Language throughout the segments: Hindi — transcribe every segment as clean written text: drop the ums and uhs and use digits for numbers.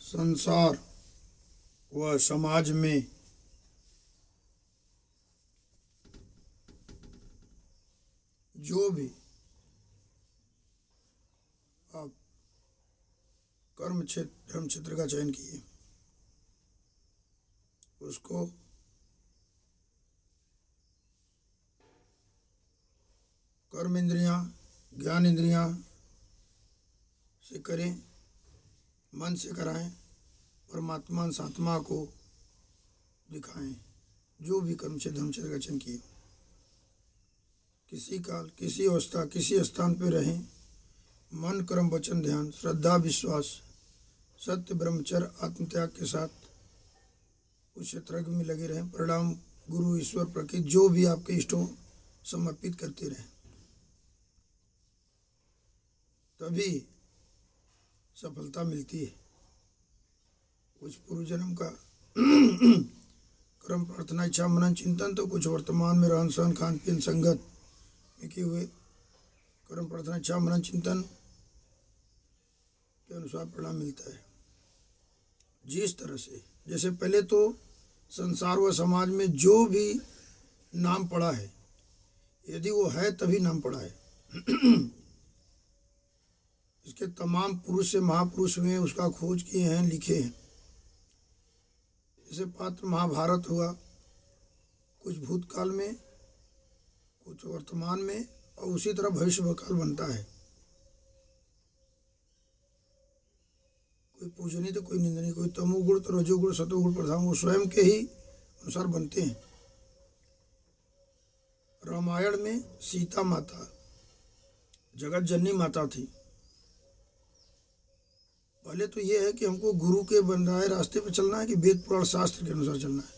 संसार व समाज में जो भी आप कर्म क्षेत्र धर्म क्षेत्र का चयन किए उसको कर्म इंद्रियां ज्ञान इंद्रियां से करें, मन से कराएं, परमात्मा सात्मा को दिखाएं। जो भी कर्म क्षेत्र धर्म क्षेत्र का चयन किए किसी काल किसी अवस्था किसी स्थान पर रहें, मन कर्म वचन ध्यान श्रद्धा विश्वास सत्य ब्रह्मचर्य आत्मत्याग के साथ उस क्षेत्र में लगे रहें। परिणाम गुरु ईश्वर प्रकृति जो भी आपके इष्टों समर्पित करते रहें, तभी सफलता मिलती है। कुछ पूर्व जन्म का कर्म प्रार्थना इच्छा मनन चिंतन, तो कुछ वर्तमान में रहन सहन खान पीन संगत में किए हुए कर्म प्रार्थना इच्छा मनन चिंतन के अनुसार परिणाम मिलता है। जिस तरह से जैसे पहले तो संसार व समाज में जो भी नाम पड़ा है, यदि वो है तभी नाम पड़ा है। इसके तमाम पुरुष से महापुरुष हुए, उसका खोज किए हैं, लिखे हैं। जैसे पात्र महाभारत हुआ, कुछ भूतकाल में कुछ वर्तमान में, और उसी तरह भविष्य काल बनता है। कोई पूजनीय तो कोई निंदनीय, कोई तमोगुण तो रजोगुण सतोगुण प्रधान, वो स्वयं के ही अनुसार बनते हैं। रामायण में सीता माता जगत जननी माता थी। पहले तो ये है कि हमको गुरु के बनाए रास्ते पर चलना है कि वेद पुराण शास्त्र के अनुसार चलना है।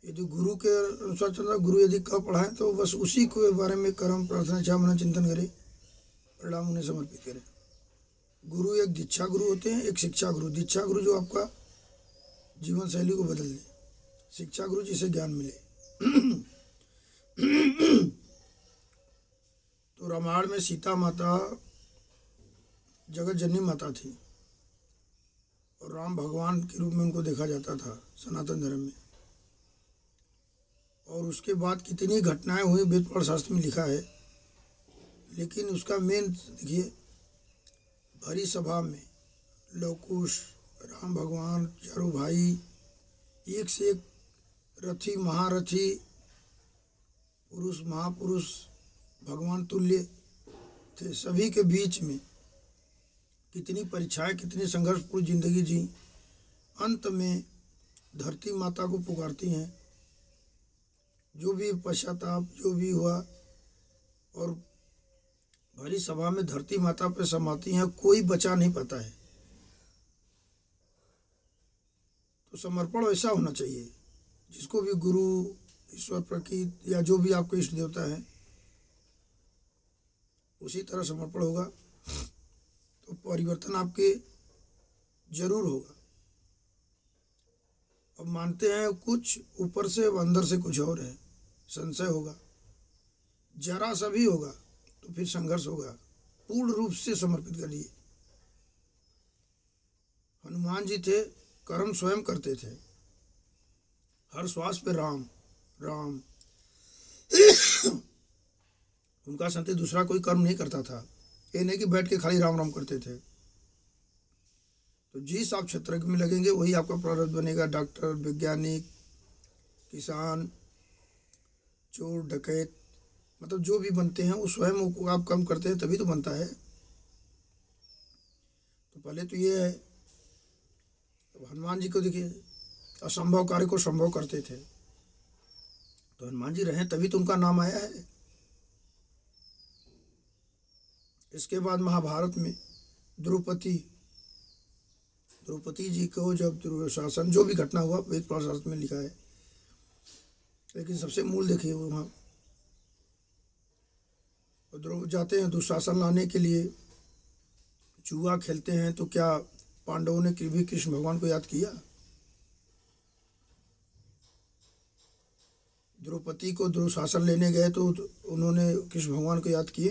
यदि गुरु के अनुसार चलना, गुरु यदि कब पढ़ाएं तो बस उसी के बारे में कर्म प्रार्थना इच्छा मनन चिंतन करें, परिणाम उन्हें समर्पित करें। गुरु एक दीक्षा गुरु होते हैं, एक शिक्षा गुरु। दीक्षा गुरु जो आपका जीवन शैली को बदल दे, शिक्षा गुरु जिसे ज्ञान मिले। तो रामायण में सीता माता जगत जननी माता थी और राम भगवान के रूप में उनको देखा जाता था सनातन धर्म में। और उसके बाद कितनी घटनाएं हुई वेद पुराण शास्त्र में लिखा है, लेकिन उसका मेन देखिए, भरी सभा में लवकुश राम भगवान चारों भाई एक से एक रथी महारथी पुरुष महापुरुष भगवान तुल्य थे। सभी के बीच में कितनी परीक्षाएं, कितनी संघर्षपूर्ण जिंदगी जी, अंत में धरती माता को पुकारती हैं। जो भी पश्चाताप जो भी हुआ, और भरी सभा में धरती माता पे समाती हैं, कोई बचा नहीं पाता है। तो समर्पण ऐसा होना चाहिए, जिसको भी गुरु ईश्वर प्रकृति या जो भी आपको इष्ट देवता है, उसी तरह समर्पण होगा तो परिवर्तन आपके जरूर होगा। अब मानते हैं कुछ ऊपर से, अंदर से कुछ और है, संशय होगा, जरा सा भी होगा तो फिर संघर्ष होगा। पूर्ण रूप से समर्पित करिए। हनुमान जी थे, कर्म स्वयं करते थे, हर श्वास पे राम राम। उनका संत दूसरा कोई कर्म नहीं करता था, ये नहीं कि बैठ के खाली राम राम करते थे। तो जिस आप क्षेत्र में लगेंगे वही आपका प्रारब्ध बनेगा। डॉक्टर, वैज्ञानिक, किसान, चोर, डकैत, मतलब जो भी बनते हैं वो स्वयं आप कर्म करते हैं तभी तो बनता है। तो पहले तो ये है, तो हनुमान जी को देखिए, असंभव कार्य को संभव करते थे। तो हनुमान जी रहे तभी तो उनका नाम आया है। इसके बाद महाभारत में द्रौपदी जी को जब दुशासन जो भी घटना हुआ वेद पुराण शास्त्र में लिखा है, लेकिन सबसे मूल देखिए वहाँ जाते हैं दुशासन लाने के लिए, जुआ खेलते हैं। तो क्या पांडवों ने भी कृष्ण भगवान को याद किया? द्रौपदी को दुशासन लेने गए तो उन्होंने कृष्ण भगवान को याद किए,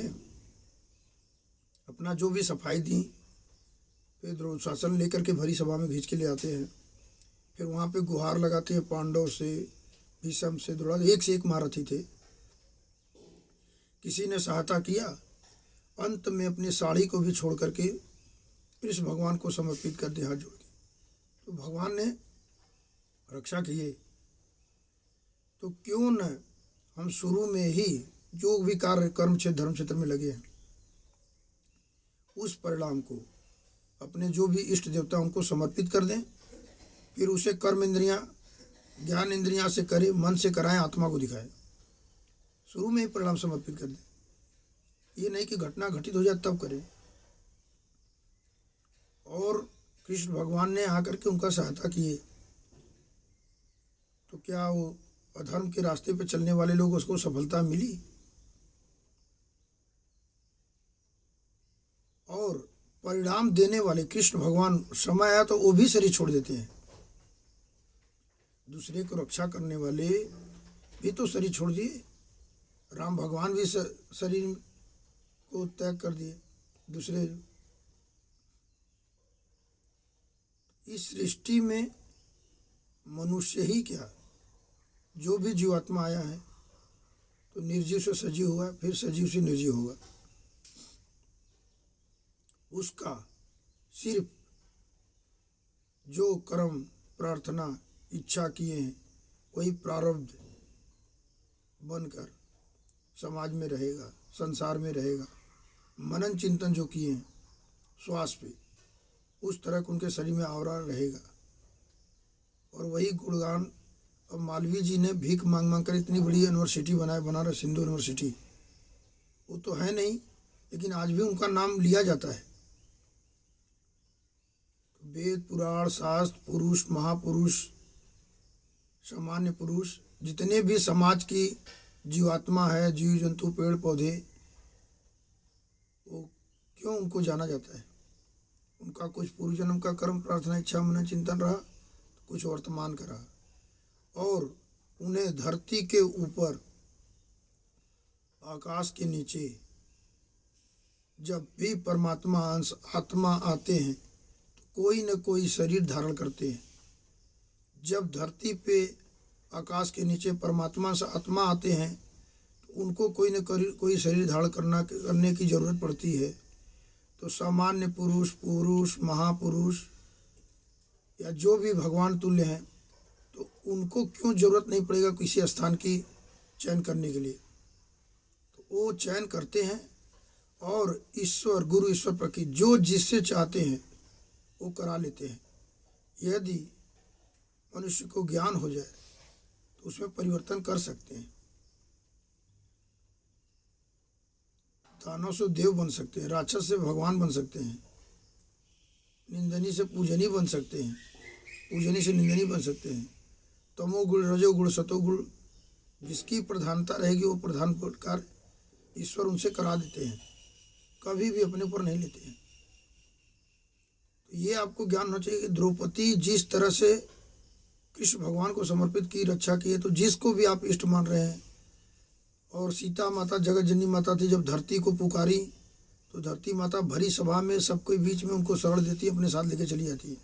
अपना जो भी सफाई दी, फिर द्रोणाचार्य लेकर के भरी सभा में खींच के ले आते हैं। फिर वहाँ पे गुहार लगाते हैं पांडव से, भीष्म से, द्रोणाचार्य एक से एक महारथी थे। किसी ने सहायता किया, अंत में अपनी साड़ी को भी छोड़ करके कृष्ण भगवान को समर्पित कर दिया हाथ जोड़ के। तो भगवान ने रक्षा किए। तो क्यों न हम शुरू में ही जो भी कार्य कर्म क्षेत्र धर्म क्षेत्र में लगे हैं, उस परिणाम को अपने जो भी इष्ट देवता उनको समर्पित कर दें, फिर उसे कर्म इंद्रियां ज्ञान इंद्रियां से करें, मन से कराएं, आत्मा को दिखाएं, शुरू में ही परिणाम समर्पित कर दें। ये नहीं कि घटना घटित हो जाए तब करें। और कृष्ण भगवान ने आकर के उनका सहायता किए, तो क्या वो अधर्म के रास्ते पे चलने वाले लोग उसको सफलता मिली? और परिणाम देने वाले कृष्ण भगवान समय आया तो वो भी शरीर छोड़ देते हैं। दूसरे को रक्षा करने वाले भी तो शरीर छोड़ दिए। राम भगवान भी शरीर को त्याग कर दिए। दूसरे इस सृष्टि में मनुष्य ही क्या, जो भी जीवात्मा आया है तो निर्जीव से सजीव हुआ, फिर सजीव से निर्जीव होगा। उसका सिर्फ जो कर्म प्रार्थना इच्छा किए हैं वही प्रारब्ध बनकर समाज में रहेगा, संसार में रहेगा। मनन चिंतन जो किए हैं श्वास पे, उस तरह का उनके शरीर में आवरा रहेगा। और वही गुणगान अब मालवीय जी ने भीख मांग मांग कर इतनी बड़ी यूनिवर्सिटी बनाए, बनारस हिंदू यूनिवर्सिटी। वो तो है नहीं, लेकिन आज भी उनका नाम लिया जाता है। वेद पुराण शास्त्र, पुरुष महापुरुष, सामान्य पुरुष, जितने भी समाज की जीवात्मा है, जीव जंतु पेड़ पौधे, वो क्यों उनको जाना जाता है? उनका कुछ पूर्व जन्म का कर्म प्रार्थना इच्छा मनन चिंतन रहा, कुछ वर्तमान का रहा। और उन्हें धरती के ऊपर आकाश के नीचे जब भी परमात्मा अंश आत्मा आते हैं तो कोई न कोई शरीर धारण करते हैं। जब धरती पे आकाश के नीचे परमात्मा से आत्मा आते हैं तो उनको कोई न कोई शरीर धारण करने की जरूरत पड़ती है। तो सामान्य पुरुष, पुरुष महापुरुष या जो भी भगवान तुल्य हैं, तो उनको क्यों जरूरत नहीं पड़ेगा किसी स्थान की चयन करने के लिए? तो वो चयन करते हैं और ईश्वर गुरु ईश्वर प्रकृति जो जिससे चाहते हैं वो करा लेते हैं। यदि मनुष्य को ज्ञान हो जाए तो उसमें परिवर्तन कर सकते हैं। दानव से देव बन सकते हैं, राक्षस से भगवान बन सकते हैं, निंदनी से पूजनी बन सकते हैं, पूजनी से निंदनी बन सकते हैं। तमोगुण रजोगुण सतोगुण जिसकी प्रधानता रहेगी वो प्रधान कार्य ईश्वर उनसे करा देते हैं, कभी भी अपने ऊपर नहीं लेते हैं। तो ये आपको ज्ञान होना चाहिए कि द्रौपदी जिस तरह से कृष्ण भगवान को समर्पित की, रक्षा की है, तो जिसको भी आप इष्ट मान रहे हैं। और सीता माता जगत जननी माता थी, जब धरती को पुकारी तो धरती माता भरी सभा में सबके बीच में उनको शरण देती है, अपने साथ लेके चली जाती है।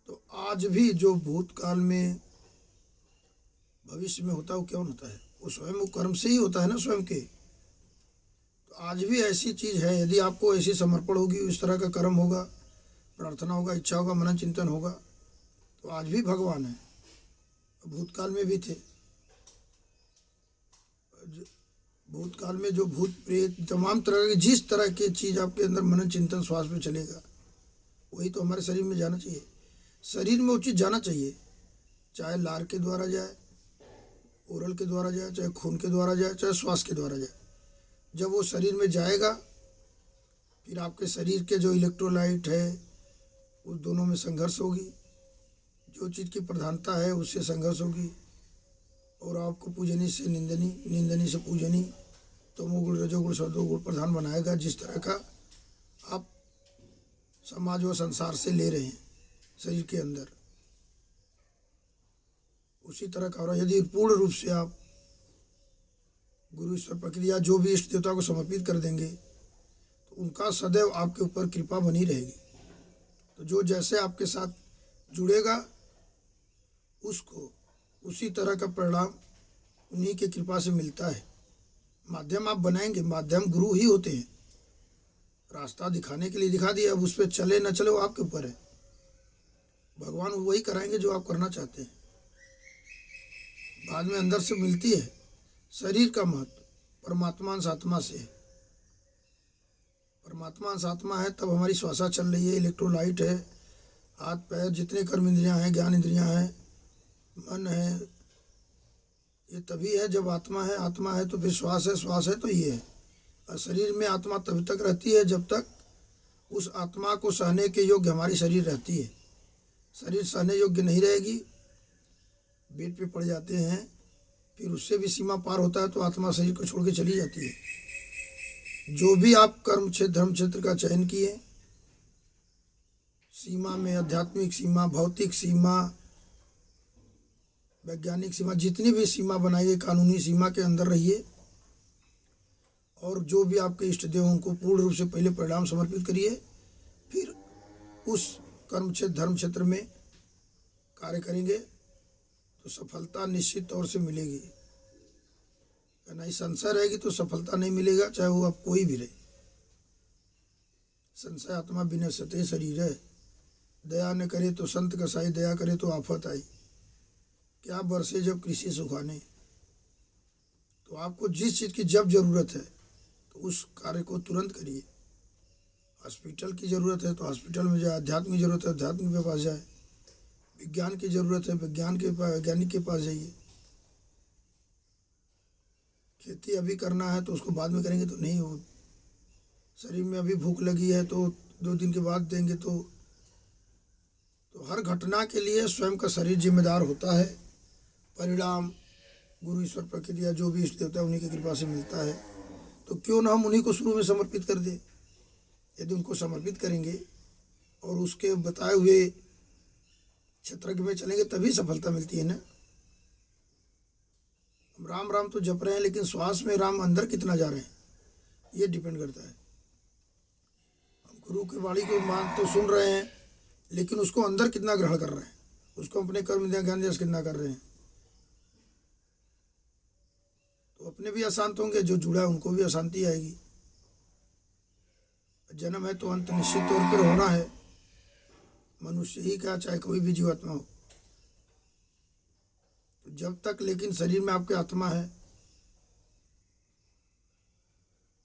तो आज भी जो भूतकाल में भविष्य में होता है वो क्यों होता है? वो स्वयं वो कर्म से ही होता है ना, स्वयं के। तो आज भी ऐसी चीज़ है, यदि आपको ऐसी समर्पण होगी, इस तरह का कर्म होगा, प्रार्थना होगा, इच्छा होगा, मनन चिंतन होगा, तो आज भी भगवान है, भूतकाल में भी थे। भूतकाल में जो भूत प्रेत तमाम तरह की जिस तरह की चीज़ आपके अंदर मनन चिंतन श्वास में चलेगा, वही तो हमारे शरीर में जाना चाहिए। शरीर में वो चीज़ जाना चाहिए, चाहे लार के द्वारा जाए, ओरल के द्वारा जाए, चाहे खून के द्वारा जाए, चाहे श्वास के द्वारा जाए। जब वो शरीर में जाएगा फिर आपके शरीर के जो इलेक्ट्रोलाइट है उस दोनों में संघर्ष होगी, जो चीज़ की प्रधानता है उससे संघर्ष होगी। और आपको पूजनी से निंदनी, निंदनी से पूजनी, तमोगुण रजोगुण सतोगुण प्रधान बनाएगा। जिस तरह का आप समाज व संसार से ले रहे हैं शरीर के अंदर, उसी तरह का। और यदि पूर्ण रूप से आप गुरु ईश्वर प्रकृति या जो भी इष्ट देवता को समर्पित कर देंगे तो उनका सदैव आपके ऊपर कृपा बनी रहेगी। तो जो जैसे आपके साथ जुड़ेगा उसको उसी तरह का परिणाम उन्हीं की कृपा से मिलता है। माध्यम आप बनाएंगे, माध्यम गुरु ही होते हैं। रास्ता दिखाने के लिए दिखा दिया, अब उस पर चले न चले वो आपके ऊपर है। भगवान वही कराएंगे जो आप करना चाहते हैं। बाद में अंदर से मिलती है। शरीर का महत्व परमात्मा अंश आत्मा से है। परमात्मा अंश आत्मा है तब हमारी श्वासा चल रही है, इलेक्ट्रोलाइट है, हाथ पैर जितने कर्म इंद्रियां हैं, ज्ञान इंद्रियां हैं, मन है, ये तभी है जब आत्मा है। आत्मा है तो फिर श्वास है, श्वास है तो ये है। और शरीर में आत्मा तभी तक रहती है जब तक उस आत्मा को सहने के योग्य हमारी शरीर रहती है। शरीर सहने योग्य नहीं रहेगी, बेड पे पड़ जाते हैं, फिर उससे भी सीमा पार होता है तो आत्मा शरीर को छोड़ के चली जाती है। जो भी आप कर्म क्षेत्र धर्म क्षेत्र का चयन किए, सीमा में आध्यात्मिक सीमा, भौतिक सीमा, वैज्ञानिक सीमा, जितनी भी सीमा बनाइए कानूनी सीमा के अंदर रहिए। और जो भी आपके इष्ट देव उनको पूर्ण रूप से पहले परिणाम समर्पित करिए, फिर उस कर्म क्षेत्र धर्म क्षेत्र में कार्य करेंगे तो सफलता निश्चित तौर से मिलेगी। नहीं संशय रहेगी तो सफलता नहीं मिलेगा, चाहे वो आप कोई भी रहे। संशय आत्मा विनश्यते शरीर है। दया न करे तो संत कसाई, दया करे तो आफत आई। क्या बरसे जब कृषि सुखाने। तो आपको जिस चीज़ की जब जरूरत है तो उस कार्य को तुरंत करिए। हॉस्पिटल की ज़रूरत है तो हॉस्पिटल में जाए, अध्यात्म की ज़रूरत है अध्यात्म के पास जाए, विज्ञान की ज़रूरत है विज्ञान के पास, वैज्ञानिक के पास जाइए। खेती अभी करना है तो उसको बाद में करेंगे तो नहीं हो। शरीर में अभी भूख लगी है तो 2 दिन के बाद देंगे तो हर घटना के लिए स्वयं का शरीर जिम्मेदार होता है। परिणाम गुरु ईश्वर प्रकृति या जो भी इष्ट देवता है उन्हीं की कृपा से मिलता है। तो क्यों ना हम उन्हीं को शुरू में समर्पित कर दें। यदि उनको समर्पित करेंगे और उसके बताए हुए क्षेत्र में चलेंगे तभी सफलता मिलती है ना। हम राम राम तो जप रहे हैं लेकिन श्वास में राम अंदर कितना जा रहे हैं ये डिपेंड करता है। हम गुरु की वाणी को मान तो सुन रहे हैं लेकिन उसको अंदर कितना ग्रहण कर रहे हैं, उसको अपने कर्म ज्ञान जैसे कितना कर रहे हैं। तो अपने भी अशांत होंगे, जो जुड़ा है उनको भी अशांति आएगी। जन्म है तो अंत निश्चित तौर पर होना है। मनुष्य ही क्या चाहे कोई भी जीवात्मा हो। तो जब तक लेकिन शरीर में आपके आत्मा है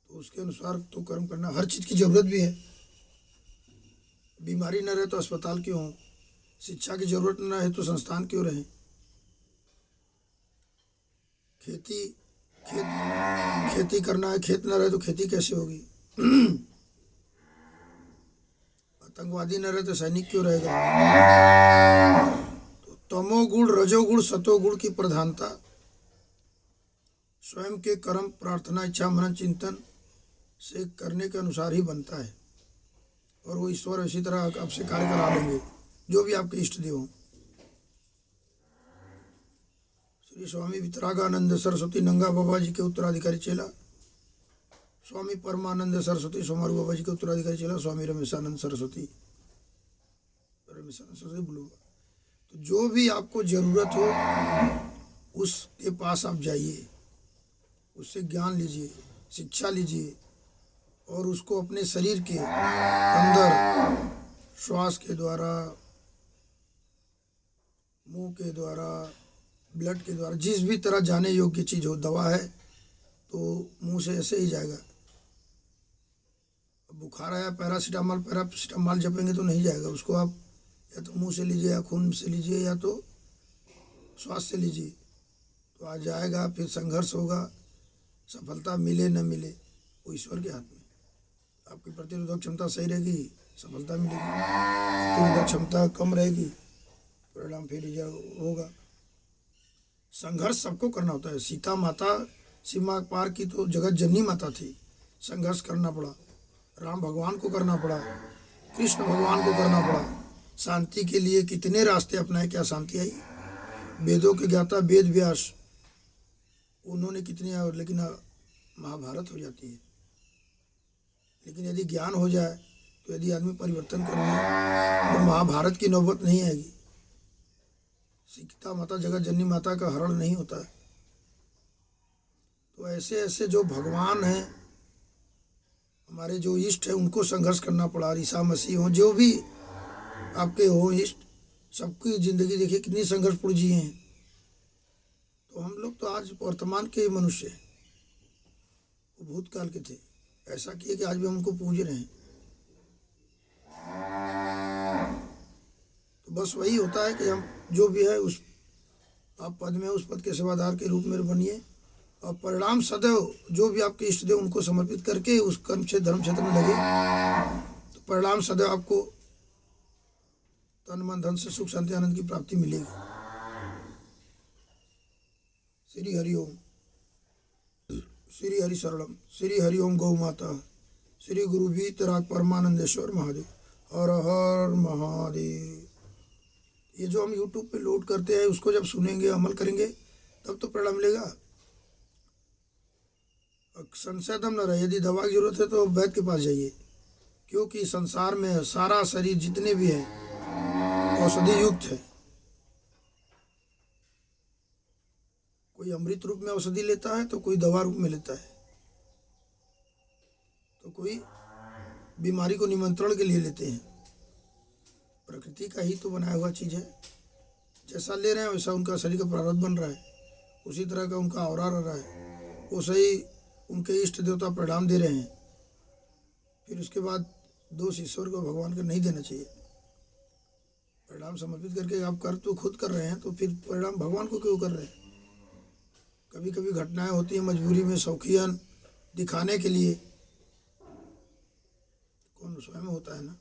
तो उसके अनुसार तो कर्म करना। हर चीज़ की जरूरत भी है। बीमारी न रहे तो अस्पताल क्यों हो, शिक्षा की जरूरत न रहे तो संस्थान क्यों रहे। खेती करना है, खेत न रहे तो खेती कैसे होगी। आतंकवादी न रहे तो सैनिक क्यों रहेगा। तो तमोगुण रजोगुण सतोगुण की प्रधानता स्वयं के कर्म प्रार्थना इच्छा मनन चिंतन से करने के अनुसार ही बनता है। और वो ईश्वर इसी तरह आपसे कार्य करा लेंगे जो भी आपके इष्ट देव हों। श्री स्वामी वितरागानंद सरस्वती नंगा बाबा जी के उत्तराधिकारी चेला, स्वामी परमानंद सरस्वती सोमारू बाबा जी के उत्तराधिकारी चेला, स्वामी रमेशानंद सरस्वती बोलूँगा। तो जो भी आपको जरूरत हो उसके पास आप जाइए, उससे ज्ञान लीजिए, शिक्षा लीजिए और उसको अपने शरीर के अंदर श्वास के द्वारा, मुंह के द्वारा, ब्लड के द्वारा, जिस भी तरह जाने योग्य चीज़ हो। दवा है तो मुंह से ऐसे ही जाएगा। बुखार आया पैरासीटामॉल जपेंगे तो नहीं जाएगा। उसको आप या तो मुंह से लीजिए या खून से लीजिए या तो श्वास से लीजिए तो आ जाएगा। फिर संघर्ष होगा, सफलता मिले न मिले वो ईश्वर के हाथ में। आपकी प्रतिरोधक क्षमता सही रहेगी, सफलता मिलेगी। प्रतिरोधक क्षमता कम रहेगी, परिणाम फिर होगा। संघर्ष सबको करना होता है। सीता माता सीमा पार की तो जगत जननी माता थी, संघर्ष करना पड़ा। राम भगवान को करना पड़ा, कृष्ण भगवान को करना पड़ा। शांति के लिए कितने रास्ते अपनाए, क्या शांति आई। वेदों के ज्ञाता वेद व्यास, उन्होंने कितनी, लेकिन महाभारत हो जाती है। लेकिन यदि ज्ञान हो जाए तो यदि आदमी परिवर्तन कर ले तो महाभारत की नौबत नहीं आएगी। सीता माता जगत जननी माता का हरण नहीं होता है। तो ऐसे ऐसे जो भगवान हैं, हमारे जो इष्ट है, उनको संघर्ष करना पड़ा। ईसा मसीह हो, जो भी आपके हो इष्ट, सबकी ज़िंदगी देखिए कितनी संघर्षपूर्ण जी हैं। तो हम लोग तो आज वर्तमान के मनुष्य हैं, वो भूतकाल के थे, ऐसा किए कि आज भी हम उनको पूज रहे हैं। तो बस वही होता है कि हम जो भी है उस आप पद में, उस पद के सेवादार के रूप में बनिए, और परिणाम सदैव जो भी आपके इष्ट देव उनको समर्पित करके उस कर्म क्षेत्र धर्म क्षेत्र में लगे, तो परिणाम सदैव आपको तन मन धन से सुख शांति आनंद की प्राप्ति मिलेगी। श्री हरि ओम, श्री हरि शरणम, श्री हरि ओम गौ माता, श्री गुरु वीतराग परमानंदेश्वर महादेव, हर हर महादेव। ये जो हम YouTube पे लोड करते हैं उसको जब सुनेंगे, अमल करेंगे, तब तो परिणाम मिलेगा। संशय दम न रहे, यदि दवा की जरूरत है तो वैद्य के पास जाइए, क्योंकि संसार में सारा शरीर जितने भी हैं औषधि युक्त है। कोई अमृत रूप में औषधि लेता है तो कोई दवा रूप में लेता है, तो कोई बीमारी को निमंत्रण के लिए लेते हैं। प्रकृति का ही तो बनाया हुआ चीज़ है, जैसा ले रहे हैं वैसा उनका शरीर का प्रारब्ध बन रहा है, उसी तरह का उनका औरा रह रहा है, वो सही उनके इष्ट देवता परिणाम दे रहे हैं। फिर उसके बाद दोष ईश्वर को भगवान को नहीं देना चाहिए। परिणाम समर्पित करके आप कर तो खुद कर रहे हैं, तो फिर परिणाम भगवान को क्यों कर रहे हैं। कभी कभी घटनाएं होती हैं मजबूरी में, शौकियन दिखाने के लिए, कौन स्वयं होता है ना।